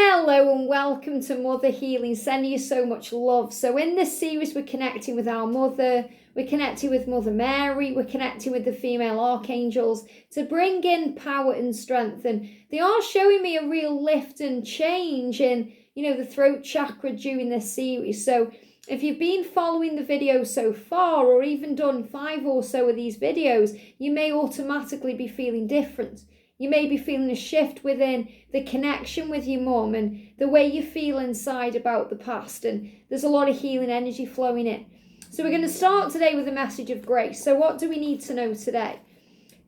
Hello and welcome to Mother Healing, sending you so much love. So in this series we're connecting with our mother, we're connecting with Mother Mary, we're connecting with the female archangels to bring in power and strength. And they are showing me a real lift and change in, the throat chakra during this series. So if you've been following the video so far or even done 5 or so of these videos, you may automatically be feeling different. You may be feeling a shift within the connection with your mum and the way you feel inside about the past. And there's a lot of healing energy flowing in. So we're going to start today with a message of grace. So what do we need to know today?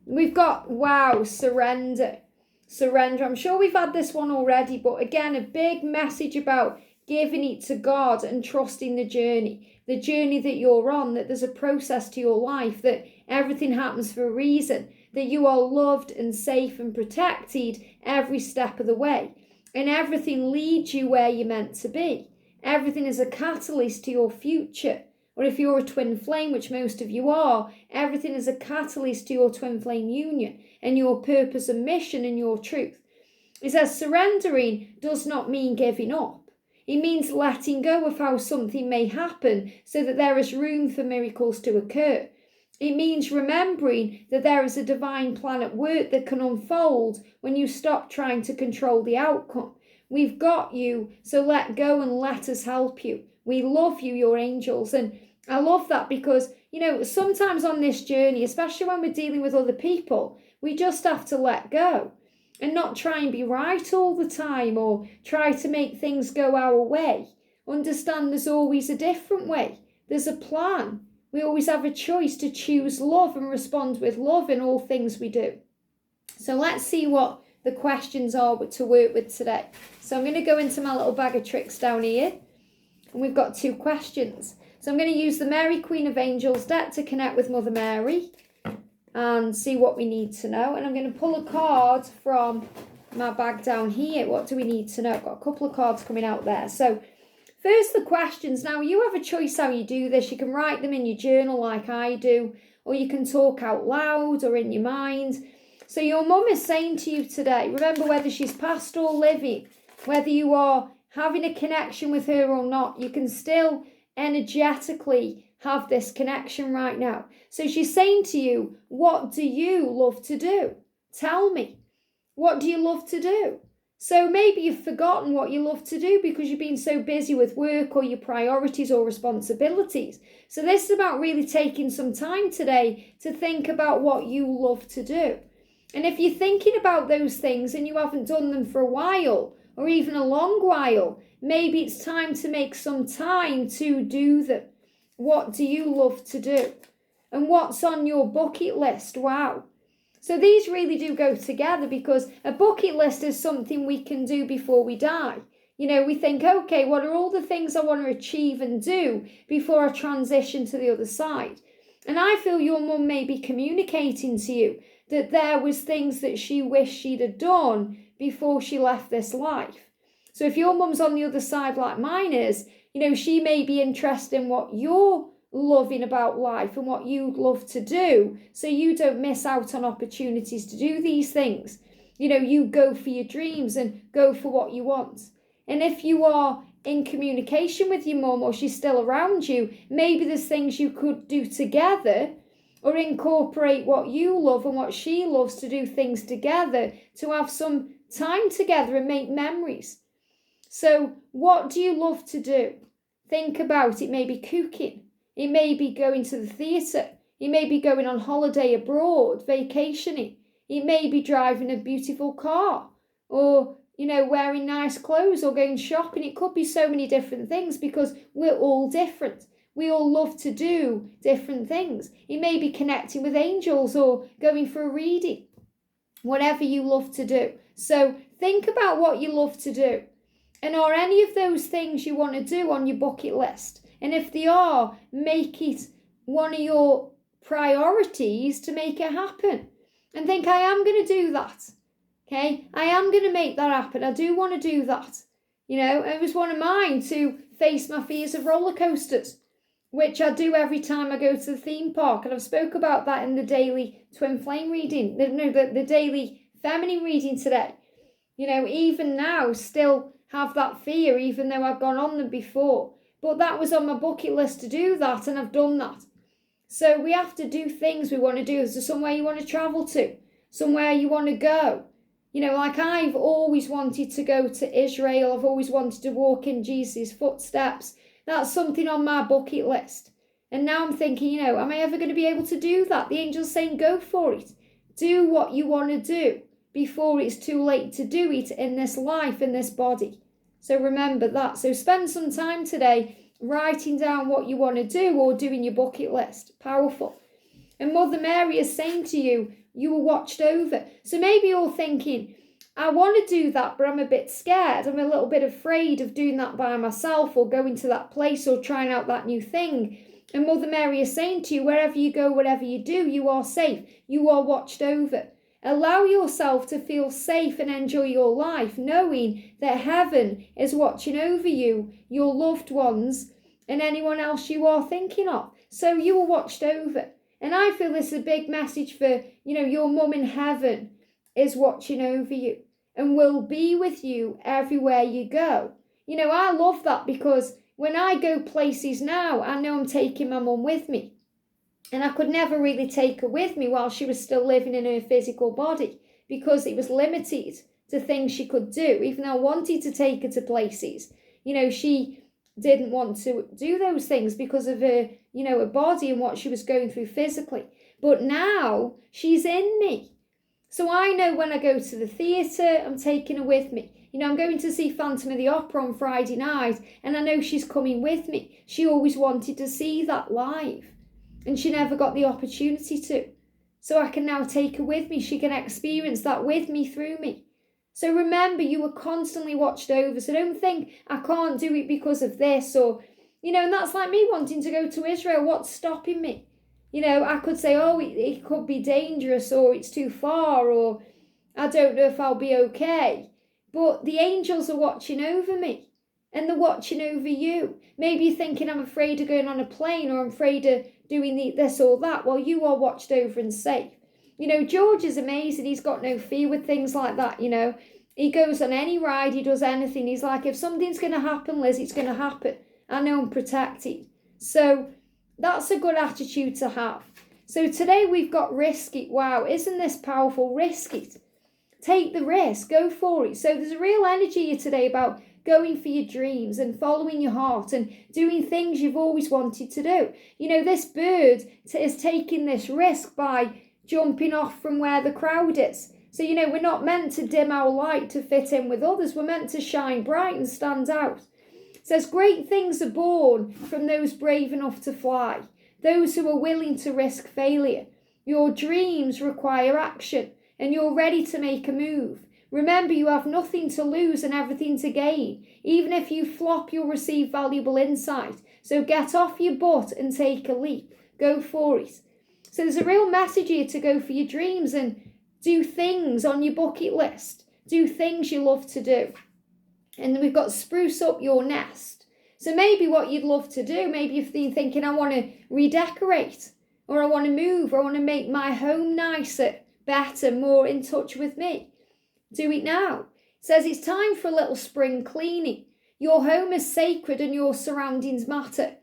We've got, surrender. Surrender. I'm sure we've had this one already, but again, a big message about giving it to God and trusting the journey that you're on, that there's a process to your life, that everything happens for a reason, that you are loved and safe and protected every step of the way. And everything leads you where you're meant to be. Everything is a catalyst to your future. Or if you're a twin flame, which most of you are, everything is a catalyst to your twin flame union and your purpose and mission and your truth. It says surrendering does not mean giving up. It means letting go of how something may happen so that there is room for miracles to occur. It means remembering that there is a divine plan at work that can unfold when you stop trying to control the outcome. We've got you, so let go and let us help you. We love you, your angels. And I love that because, sometimes on this journey, especially when we're dealing with other people, we just have to let go and not try and be right all the time or try to make things go our way. Understand there's always a different way. There's a plan. We always have a choice to choose love and respond with love in all things we do. So let's see what the questions are to work with today. So I'm going to go into my little bag of tricks down here. And we've got 2 questions. So I'm going to use the Mary Queen of Angels deck to connect with Mother Mary and see what we need to know. And I'm going to pull a card from my bag down here. What do we need to know? I've got a couple of cards coming out there. So first, the questions. Now, you have a choice how you do this. You can write them in your journal like I do, or you can talk out loud or in your mind. So your mum is saying to you today, remember whether she's passed or living, whether you are having a connection with her or not, you can still energetically have this connection right now. So she's saying to you, what do you love to do? Tell me. What do you love to do? So maybe you've forgotten what you love to do because you've been so busy with work or your priorities or responsibilities. So this is about really taking some time today to think about what you love to do. And if you're thinking about those things and you haven't done them for a while or even a long while, maybe it's time to make some time to do them. What do you love to do? And what's on your bucket list? Wow. So these really do go together because a bucket list is something we can do before we die. We think, okay, what are all the things I want to achieve and do before I transition to the other side? And I feel your mum may be communicating to you that there was things that she wished she'd have done before she left this life. So if your mum's on the other side like mine is, she may be interested in what you're loving about life and what you love to do so you don't miss out on opportunities to do these things. You go for your dreams and go for what you want. And if you are in communication with your mum or she's still around you, maybe there's things you could do together or incorporate what you love and what she loves to do things together to have some time together and make memories. So what do you love to do? Think about it. May be cooking. It may be going to the theatre. It may be going on holiday abroad, vacationing. It may be driving a beautiful car or, wearing nice clothes or going shopping. It could be so many different things because we're all different. We all love to do different things. It may be connecting with angels or going for a reading, whatever you love to do. So think about what you love to do. And are any of those things you want to do on your bucket list? And if they are, make it one of your priorities to make it happen. And think, I am going to do that. Okay? I am going to make that happen. I do want to do that. It was one of mine to face my fears of roller coasters, which I do every time I go to the theme park. And I've spoke about that in the daily twin flame reading. The daily feminine reading today. Even now, still have that fear, even though I've gone on them before. But that was on my bucket list to do that, and I've done that. So we have to do things we want to do. Is there somewhere you want to travel to? Somewhere you want to go? Like I've always wanted to go to Israel. I've always wanted to walk in Jesus' footsteps. That's something on my bucket list. And now I'm thinking, am I ever going to be able to do that? The angel's saying, go for it. Do what you want to do before it's too late to do it in this life, in this body. So remember that. So spend some time today writing down what you want to do or doing your bucket list. Powerful. And Mother Mary is saying to you, you were watched over. So maybe you're thinking, I want to do that, but I'm a bit scared. I'm a little bit afraid of doing that by myself or going to that place or trying out that new thing. And Mother Mary is saying to you, wherever you go, whatever you do, you are safe. You are watched over. Allow yourself to feel safe and enjoy your life, knowing that heaven is watching over you, your loved ones, and anyone else you are thinking of. So you are watched over. And I feel this is a big message for, your mum in heaven is watching over you and will be with you everywhere you go. I love that because when I go places now, I know I'm taking my mum with me. And I could never really take her with me while she was still living in her physical body because it was limited to things she could do. Even though I wanted to take her to places, she didn't want to do those things because of her, her body and what she was going through physically. But now she's in me. So I know when I go to the theatre, I'm taking her with me. I'm going to see Phantom of the Opera on Friday night, and I know she's coming with me. She always wanted to see that live, and she never got the opportunity to. So I can now take her with me. She can experience that with me, through me. So remember, you were constantly watched over. So don't think, I can't do it because of this, or, and that's like me wanting to go to Israel. What's stopping me? I could say, it could be dangerous, or it's too far, or I don't know if I'll be okay. But the angels are watching over me, and they're watching over you. Maybe you're thinking, I'm afraid of going on a plane, or I'm afraid of doing this or that. Well, you are watched over and safe. George is amazing. He's got no fear with things like that, He goes on any ride, he does anything. He's like, if something's going to happen, Liz, it's going to happen. I know I'm protected. So that's a good attitude to have. So today we've got risk it. Wow, isn't this powerful? Risk it. Take the risk. Go for it. So there's a real energy here today about going for your dreams and following your heart and doing things you've always wanted to do. This bird is taking this risk by jumping off from where the crowd is. So, we're not meant to dim our light to fit in with others. We're meant to shine bright and stand out. It says, great things are born from those brave enough to fly, those who are willing to risk failure. Your dreams require action, and you're ready to make a move. Remember, you have nothing to lose and everything to gain. Even if you flop, you'll receive valuable insight. So get off your butt and take a leap. Go for it. So there's a real message here to go for your dreams and do things on your bucket list. Do things you love to do. And then we've got spruce up your nest. So maybe what you'd love to do, maybe you've been thinking, I want to redecorate, or I want to move, or I want to make my home nicer, better, more in touch with me. Do it now. It says it's time for a little spring cleaning. Your home is sacred and your surroundings matter.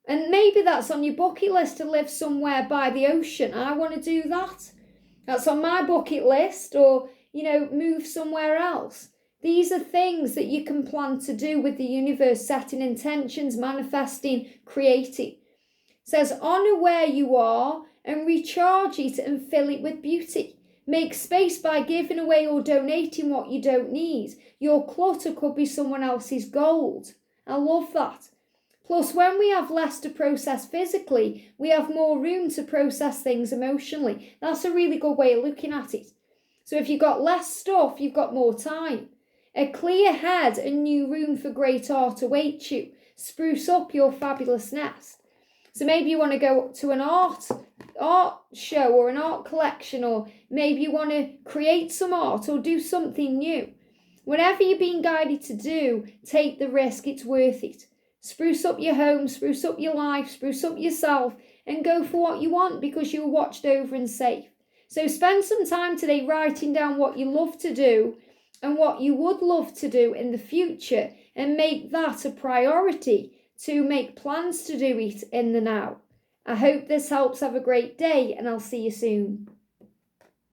And maybe that's on your bucket list, to live somewhere by the ocean. I want to do that. That's on my bucket list. Or, move somewhere else. These are things that you can plan to do with the universe, setting intentions, manifesting, creating. It says, honor where you are and recharge it and fill it with beauty. Make space by giving away or donating what you don't need. Your clutter could be someone else's gold. I love that. Plus, when we have less to process physically, we have more room to process things emotionally. That's a really good way of looking at it. So if you've got less stuff, you've got more time. A clear head and new room for great art awaits you. Spruce up your fabulous nest. So maybe you want to go to an art show or an art collection, or maybe you want to create some art or do something new. Whatever you're being guided to do, take the risk. It's worth it. Spruce up your home, spruce up your life, spruce up yourself, and go for what you want, because you're watched over and safe. So spend some time today writing down what you love to do and what you would love to do in the future, and make that a priority to make plans to do it in the now. I hope this helps. Have a great day, and I'll see you soon.